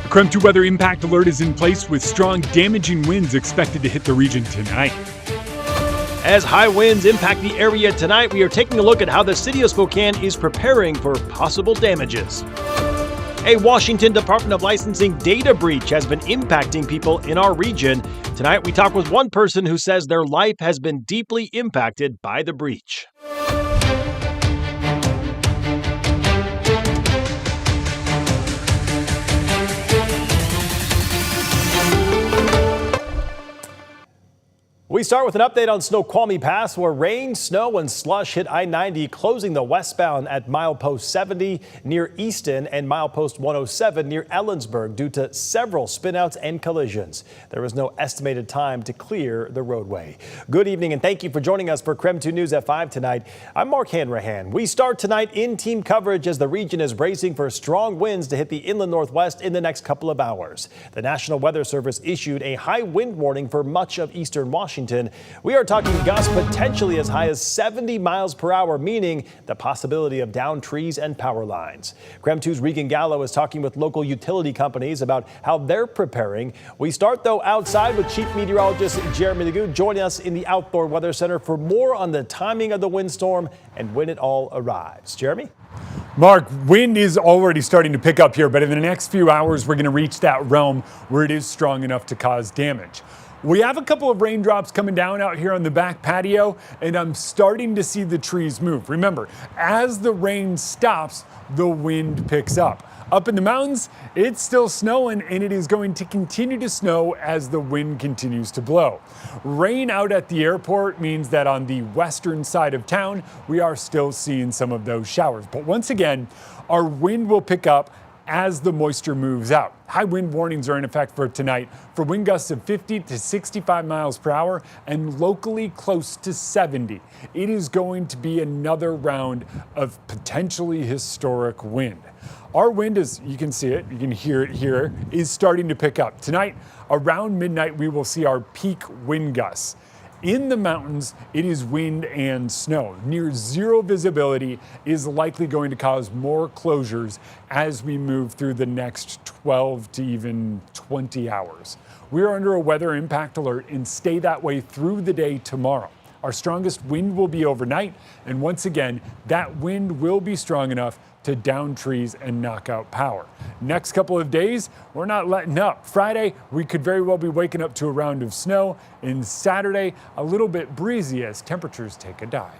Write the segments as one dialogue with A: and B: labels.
A: KREM 2 weather impact alert is in place with strong damaging winds expected to hit the region tonight.
B: As high winds impact the area tonight, we are taking a look at how the city of Spokane is preparing for possible damages. A Washington Department of Licensing data breach has been impacting people in our region. Tonight, we talk with one person who says their life has been deeply impacted by the breach. We start with an update on Snoqualmie Pass, where rain, snow, and slush hit I-90, closing the westbound at milepost 70 near Easton and milepost 107 near Ellensburg due to several spinouts and collisions. There was no estimated time to clear the roadway. Good evening, and thank you for joining us for KREM 2 News at 5 tonight. I'm Mark Hanrahan. We start tonight in team coverage as the region is bracing for strong winds to hit the inland northwest in the next couple of hours. The National Weather Service issued a high wind warning for much of eastern Washington. We are talking gusts potentially as high as 70 miles per hour, meaning the possibility of downed trees and power lines. KREM 2's Regan Gallo is talking with local utility companies about how they're preparing. We start, though, outside with Chief Meteorologist Jeremy Legout joining us in the Outdoor Weather Center for more on the timing of the windstorm and when it all arrives. Jeremy?
A: Mark, wind is already starting to pick up here, but in the next few hours, we're going to reach that realm where it is strong enough to cause damage. We have a couple of raindrops coming down out here on the back patio, and I'm starting to see the trees move. Remember, as the rain stops, the wind picks up. Up in the mountains, it's still snowing, and it is going to continue to snow as the wind continues to blow. Rain out at the airport means that on the western side of town, we are still seeing some of those showers. But once again, our wind will pick up as the moisture moves out. High wind warnings are in effect for tonight for wind gusts of 50 to 65 miles per hour and locally close to 70. It is going to be another round of potentially historic wind. Our wind, as you can see it, you can hear it here, is starting to pick up. Tonight, around midnight, we will see our peak wind gusts. In the mountains, it is wind and snow. Near zero visibility is likely going to cause more closures as we move through the next 12 to even 20 hours. We are under a weather impact alert and stay that way through the day tomorrow. Our strongest wind will be overnight, and once again, that wind will be strong enough to down trees and knock out power. Next couple of days, we're not letting up. Friday, we could very well be waking up to a round of snow, and Saturday, a little bit breezy as temperatures take a dive.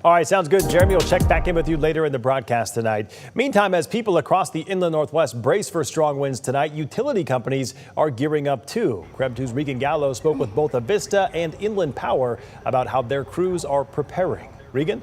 B: All right, sounds good. Jeremy will check back in with you later in the broadcast tonight. Meantime, as people across the inland northwest brace for strong winds tonight, utility companies are gearing up too. KREM 2's Regan Gallo spoke with both Avista and Inland Power about how their crews are preparing. Regan?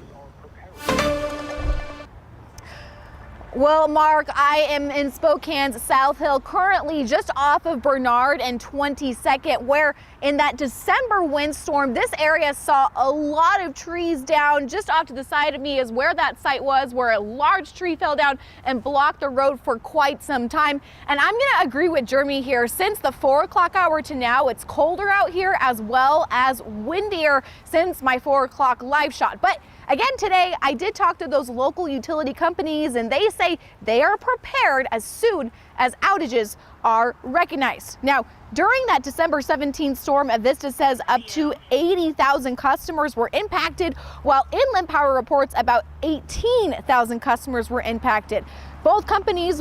C: Well, Mark, I am in Spokane's South Hill, currently just off of Bernard and 22nd, where in that December windstorm, this area saw a lot of trees down. Just off to the side of me is where that site was, where a large tree fell down and blocked the road for quite some time. And I'm going to agree with Jeremy here. Since the 4 o'clock hour to now, it's colder out here as well as windier since my 4 o'clock live shot. But again, today, I did talk to those local utility companies, and they say they are prepared as soon as outages are recognized. Now, during that December 17th storm, Avista says up to 80,000 customers were impacted, while Inland Power reports about 18,000 customers were impacted. Both companies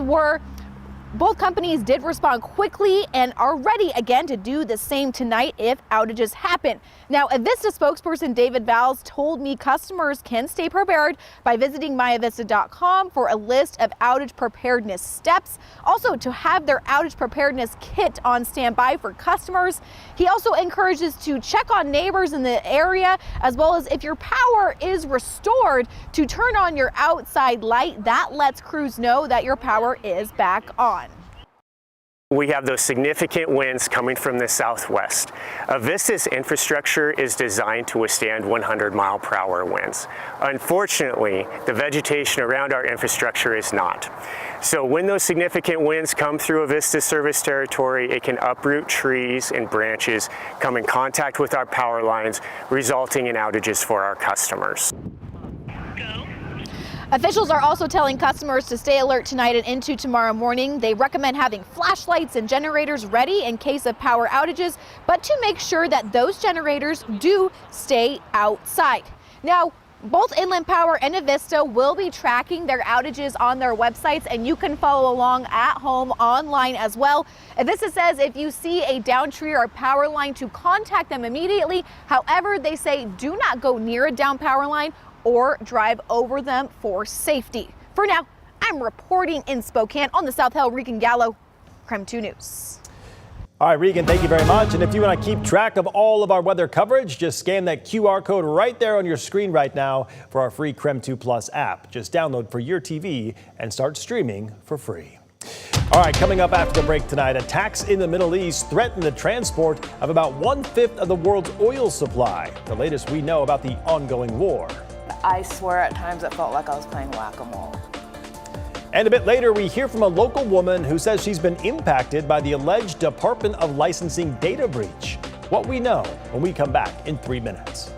C: did respond quickly and are ready again to do the same tonight if outages happen. Now, Avista spokesperson David Valls told me customers can stay prepared by visiting myavista.com for a list of outage preparedness steps. Also, to have their outage preparedness kit on standby for customers. He also encourages to check on neighbors in the area, as well as if your power is restored, to turn on your outside light. That lets crews know that your power is back on.
D: We have those significant winds coming from the southwest. Avista's infrastructure is designed to withstand 100-mile-per-hour winds. Unfortunately, the vegetation around our infrastructure is not. So when those significant winds come through Avista's service territory, it can uproot trees and branches, come in contact with our power lines, resulting in outages for our customers.
C: Officials are also telling customers to stay alert tonight and into tomorrow morning. They recommend having flashlights and generators ready in case of power outages, but to make sure that those generators do stay outside. Now, both Inland Power and Avista will be tracking their outages on their websites, and you can follow along at home online as well. Avista says if you see a down tree or power line to contact them immediately. However, they say do not go near a down power line or drive over them for safety. For now, I'm reporting in Spokane on the South Hill, Regan Gallo, KREM 2 News.
B: All right, Regan, thank you very much. And if you want to keep track of all of our weather coverage, just scan that QR code right there on your screen right now for our free KREM 2 Plus app. Just download for your TV and start streaming for free. All right, coming up after the break tonight, attacks in the Middle East threaten the transport of about 1/5 of the world's oil supply. The latest we know about the ongoing war.
E: I swear at times it felt like I was playing whack-a-mole.
B: And a bit later, we hear from a local woman who says she's been impacted by the alleged Department of Licensing data breach. What we know when we come back in 3 minutes.